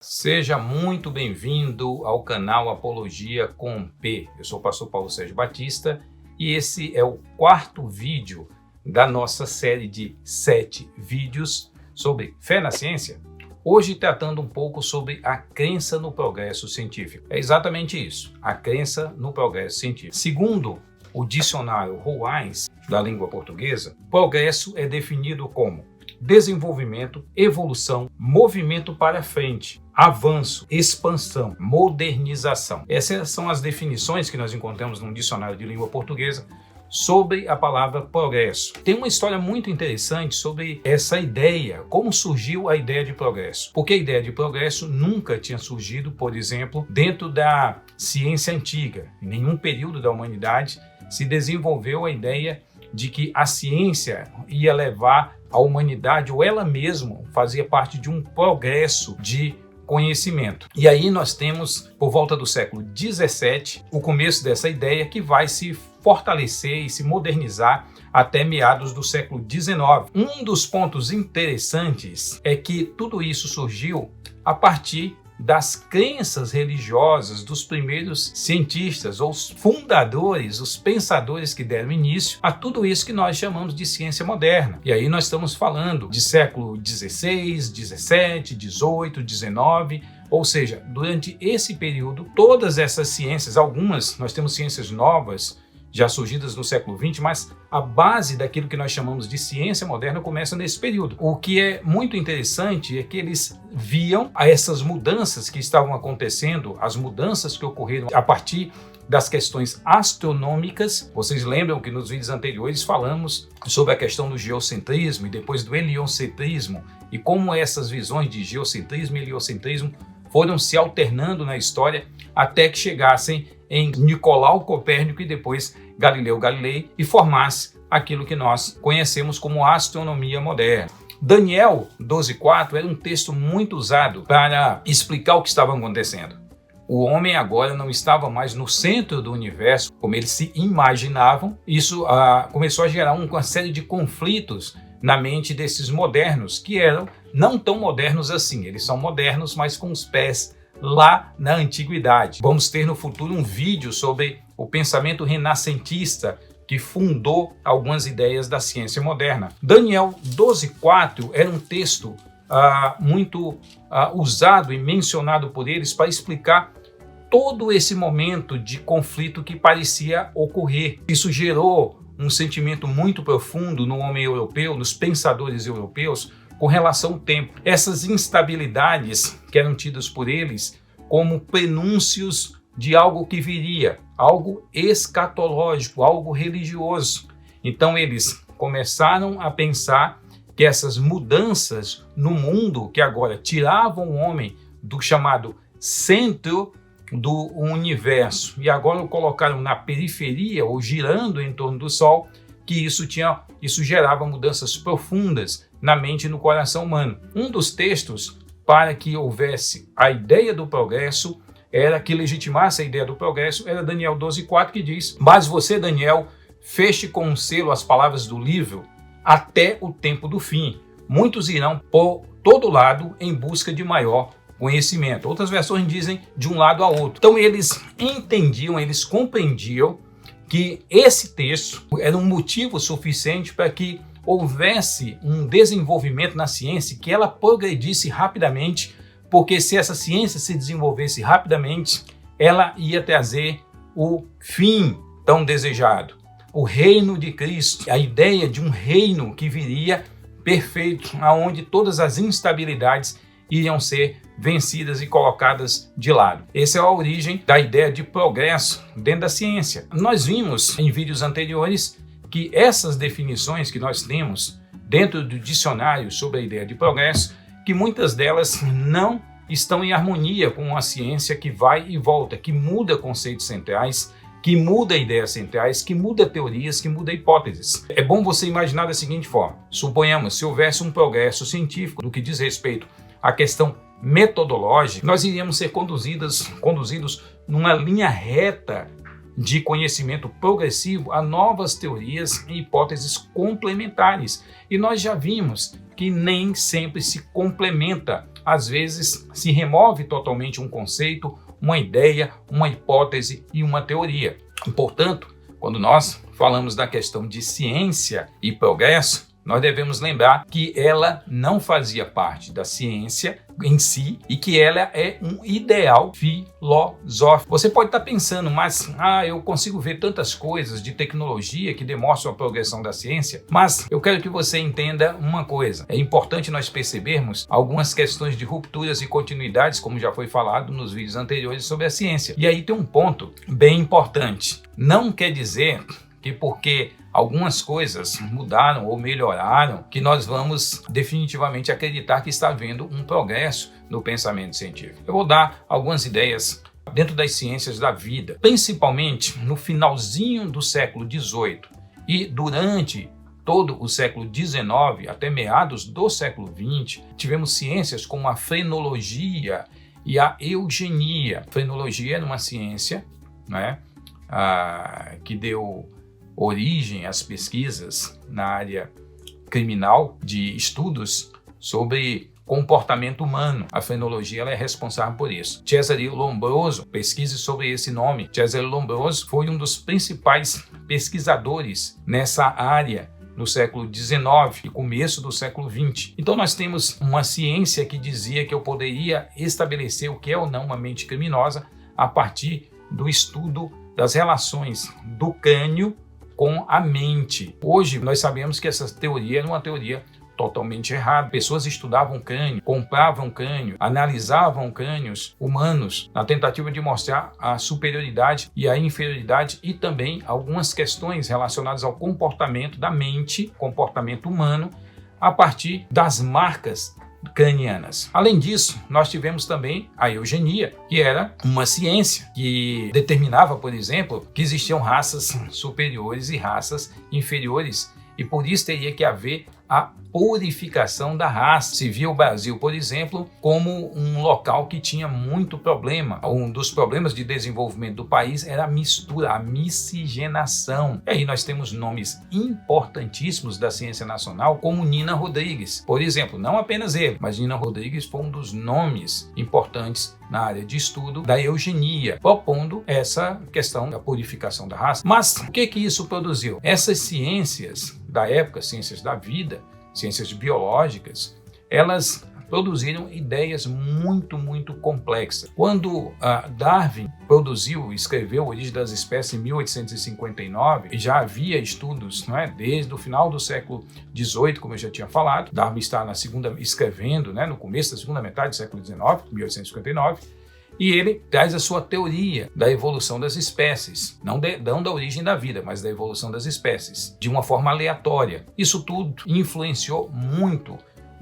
Seja muito bem-vindo ao canal Apologia com P. Eu sou o pastor Paulo Sérgio Batista e esse é o quarto vídeo da nossa série de 7 vídeos sobre fé na ciência. Hoje tratando um pouco sobre a crença no progresso científico. É exatamente isso, a crença no progresso científico. Segundo o dicionário Rollins da língua portuguesa, progresso é definido como desenvolvimento, evolução, movimento para frente, avanço, expansão, modernização. Essas são as definições que nós encontramos no dicionário de língua portuguesa sobre a palavra progresso. Tem uma história muito interessante sobre essa ideia, como surgiu a ideia de progresso. Porque a ideia de progresso nunca tinha surgido, por exemplo, dentro da ciência antiga. Em nenhum período da humanidade se desenvolveu a ideia de que a ciência ia levar a humanidade, ou ela mesma fazia parte de um progresso de conhecimento. E aí nós temos, por volta do século XVII, o começo dessa ideia que vai se fortalecer e se modernizar até meados do século XIX. Um dos pontos interessantes é que tudo isso surgiu a partir das crenças religiosas dos primeiros cientistas, ou os fundadores, os pensadores que deram início a tudo isso que nós chamamos de ciência moderna. E aí nós estamos falando de século XVI, XVII, XVIII, XIX, ou seja, durante esse período, todas essas ciências, algumas, nós temos ciências novas, já surgidas no século XX, mas a base daquilo que nós chamamos de ciência moderna começa nesse período. O que é muito interessante é que eles viam essas mudanças que estavam acontecendo, as mudanças que ocorreram a partir das questões astronômicas. Vocês lembram que nos vídeos anteriores falamos sobre a questão do geocentrismo e depois do heliocentrismo e como essas visões de geocentrismo e heliocentrismo foram se alternando na história até que chegassem em Nicolau Copérnico e depois Galileu Galilei e formasse aquilo que nós conhecemos como astronomia moderna. Daniel 12:4 era um texto muito usado para explicar o que estava acontecendo. O homem agora não estava mais no centro do universo, como eles se imaginavam. Isso começou a gerar uma série de conflitos na mente desses modernos, que eram não tão modernos assim. Eles são modernos, mas com os pés lá na antiguidade. Vamos ter no futuro um vídeo sobre o pensamento renascentista que fundou algumas ideias da ciência moderna. Daniel 12:4 era um texto muito usado e mencionado por eles para explicar todo esse momento de conflito que parecia ocorrer. Isso gerou um sentimento muito profundo no homem europeu, nos pensadores europeus, com relação ao tempo. Essas instabilidades que eram tidas por eles como prenúncios de algo que viria, algo escatológico, algo religioso. Então eles começaram a pensar que essas mudanças no mundo, que agora tiravam o homem do chamado centro do universo e agora o colocaram na periferia ou girando em torno do Sol, que isso gerava mudanças profundas na mente e no coração humano. Um dos textos para que houvesse a ideia do progresso, que legitimasse a ideia do progresso, era Daniel 12:4, que diz: mas você, Daniel, feche com um selo as palavras do livro até o tempo do fim. Muitos irão por todo lado em busca de maior conhecimento. Outras versões dizem de um lado a outro. Então eles entendiam, eles compreendiam que esse texto era um motivo suficiente para que houvesse um desenvolvimento na ciência, que ela progredisse rapidamente, porque se essa ciência se desenvolvesse rapidamente, ela ia trazer o fim tão desejado, o reino de Cristo, a ideia de um reino que viria perfeito, onde todas as instabilidades iriam ser vencidas e colocadas de lado. Essa é a origem da ideia de progresso dentro da ciência. Nós vimos em vídeos anteriores que essas definições que nós temos dentro do dicionário sobre a ideia de progresso, que muitas delas não estão em harmonia com a ciência que vai e volta, que muda conceitos centrais, que muda ideias centrais, que muda teorias, que muda hipóteses. É bom você imaginar da seguinte forma: suponhamos, se houvesse um progresso científico no que diz respeito à questão metodológica, nós iríamos ser conduzidos numa linha reta de conhecimento progressivo a novas teorias e hipóteses complementares. E nós já vimos que nem sempre se complementa. Às vezes se remove totalmente um conceito, uma ideia, uma hipótese e uma teoria. Portanto, quando nós falamos da questão de ciência e progresso, nós devemos lembrar que ela não fazia parte da ciência em si e que ela é um ideal filosófico. Você pode estar pensando, mas eu consigo ver tantas coisas de tecnologia que demonstram a progressão da ciência, mas eu quero que você entenda uma coisa. É importante nós percebermos algumas questões de rupturas e continuidades, como já foi falado nos vídeos anteriores sobre a ciência. E aí tem um ponto bem importante. Não quer dizer que porque algumas coisas mudaram ou melhoraram, que nós vamos definitivamente acreditar que está havendo um progresso no pensamento científico. Eu vou dar algumas ideias dentro das ciências da vida, principalmente no finalzinho do século XVIII e durante todo o século XIX até meados do século XX, tivemos ciências como a frenologia e a eugenia. A frenologia era uma ciência, né, que deu origem às pesquisas na área criminal de estudos sobre comportamento humano. A frenologia ela é responsável por isso. Cesare Lombroso, pesquise sobre esse nome. Cesare Lombroso foi um dos principais pesquisadores nessa área no século XIX e começo do século XX. Então nós temos uma ciência que dizia que eu poderia estabelecer o que é ou não uma mente criminosa a partir do estudo das relações do crânio com a mente. Hoje nós sabemos que essa teoria era uma teoria totalmente errada. Pessoas estudavam crânio, compravam crânio, analisavam crânios humanos na tentativa de mostrar a superioridade e a inferioridade e também algumas questões relacionadas ao comportamento da mente, comportamento humano, a partir das marcas cranianas. Além disso, nós tivemos também a eugenia, que era uma ciência que determinava, por exemplo, que existiam raças superiores e raças inferiores, e por isso teria que haver a purificação da raça. Se via o Brasil, por exemplo, como um local que tinha muito problema. Um dos problemas de desenvolvimento do país era a mistura, a miscigenação. E aí nós temos nomes importantíssimos da ciência nacional, como Nina Rodrigues. Por exemplo, não apenas ele, mas Nina Rodrigues foi um dos nomes importantes na área de estudo da eugenia, propondo essa questão da purificação da raça. Mas o que isso produziu? Essas ciências da época, ciências da vida, ciências biológicas, elas produziram ideias muito complexas. Quando Darwin escreveu Origem das Espécies em 1859, já havia estudos, não é, desde o final do século XVIII, como eu já tinha falado. Darwin está escrevendo, né, no começo da segunda metade do século XIX, 1859, e ele traz a sua teoria da evolução das espécies, não da origem da vida, mas da evolução das espécies, de uma forma aleatória. Isso tudo influenciou muito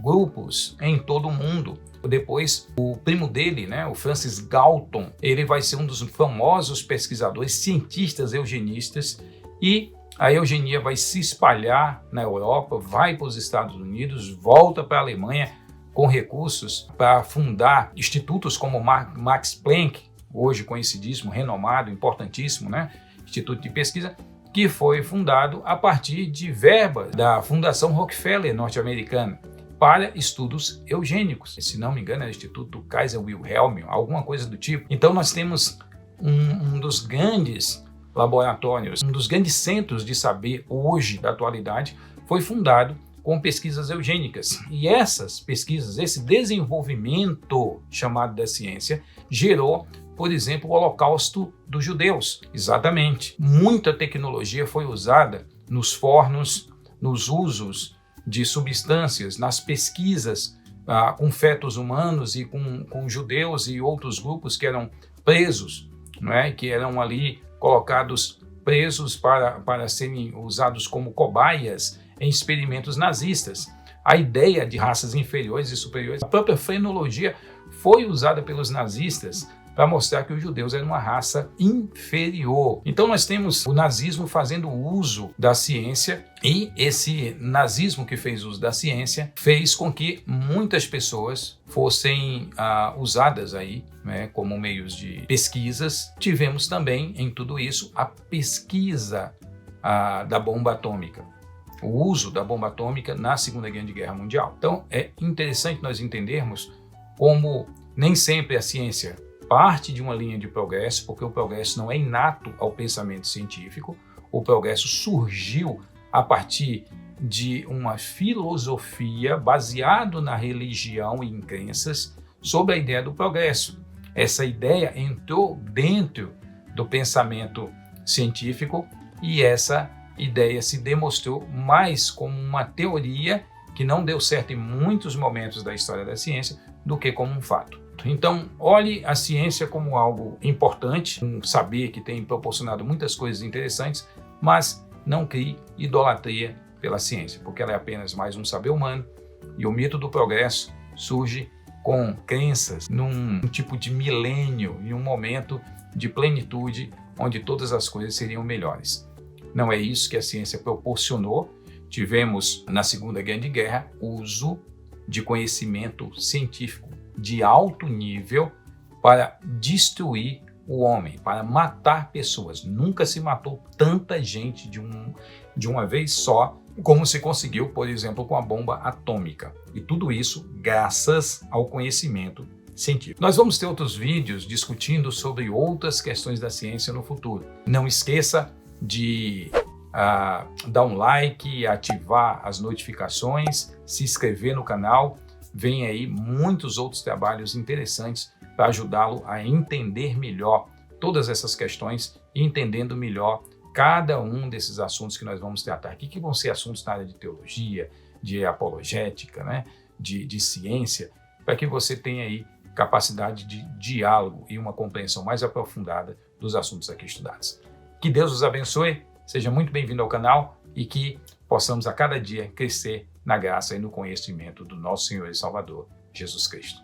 grupos em todo o mundo. Depois, o primo dele, né, o Francis Galton, ele vai ser um dos famosos pesquisadores, cientistas eugenistas, e a eugenia vai se espalhar na Europa, vai para os Estados Unidos, volta para a Alemanha, com recursos para fundar institutos como Max Planck, hoje conhecidíssimo, renomado, importantíssimo, né? Instituto de pesquisa, que foi fundado a partir de verba da Fundação Rockefeller norte-americana para estudos eugênicos. Se não me engano, é o Instituto Kaiser Wilhelm, alguma coisa do tipo. Então nós temos um dos grandes laboratórios, um dos grandes centros de saber hoje da atualidade, foi fundado com pesquisas eugênicas. E essas pesquisas, esse desenvolvimento chamado da ciência, gerou, por exemplo, o Holocausto dos judeus. Exatamente. Muita tecnologia foi usada nos fornos, nos usos de substâncias, nas pesquisas com fetos humanos e com judeus e outros grupos que eram presos, não é? Que eram ali colocados presos para serem usados como cobaias em experimentos nazistas. A ideia de raças inferiores e superiores, a própria frenologia foi usada pelos nazistas para mostrar que os judeus eram uma raça inferior. Então nós temos o nazismo fazendo uso da ciência, e esse nazismo que fez uso da ciência fez com que muitas pessoas fossem usadas aí, né, como meios de pesquisas. Tivemos também em tudo isso a pesquisa da bomba atômica, o uso da bomba atômica na Segunda Grande Guerra Mundial. Então é interessante nós entendermos como nem sempre a ciência parte de uma linha de progresso, porque o progresso não é inato ao pensamento científico. O progresso surgiu a partir de uma filosofia baseada na religião e em crenças sobre a ideia do progresso. Essa ideia entrou dentro do pensamento científico e essa ideia se demonstrou mais como uma teoria que não deu certo em muitos momentos da história da ciência do que como um fato. Então, olhe a ciência como algo importante, um saber que tem proporcionado muitas coisas interessantes, mas não crie idolatria pela ciência, porque ela é apenas mais um saber humano, e o mito do progresso surge com crenças num tipo de milênio, em um momento de plenitude, onde todas as coisas seriam melhores. Não é isso que a ciência proporcionou. Tivemos, na Segunda Grande Guerra, uso de conhecimento científico de alto nível para destruir o homem, para matar pessoas. Nunca se matou tanta gente de uma vez só, como se conseguiu, por exemplo, com a bomba atômica. E tudo isso graças ao conhecimento científico. Nós vamos ter outros vídeos discutindo sobre outras questões da ciência no futuro. Não esqueça de dar um like, ativar as notificações, se inscrever no canal. Vem aí muitos outros trabalhos interessantes para ajudá-lo a entender melhor todas essas questões e entendendo melhor cada um desses assuntos que nós vamos tratar aqui, que vão ser assuntos na área de teologia, de apologética, né, de ciência, para que você tenha aí capacidade de diálogo e uma compreensão mais aprofundada dos assuntos aqui estudados. Que Deus os abençoe, seja muito bem-vindo ao canal e que possamos a cada dia crescer na graça e no conhecimento do nosso Senhor e Salvador, Jesus Cristo.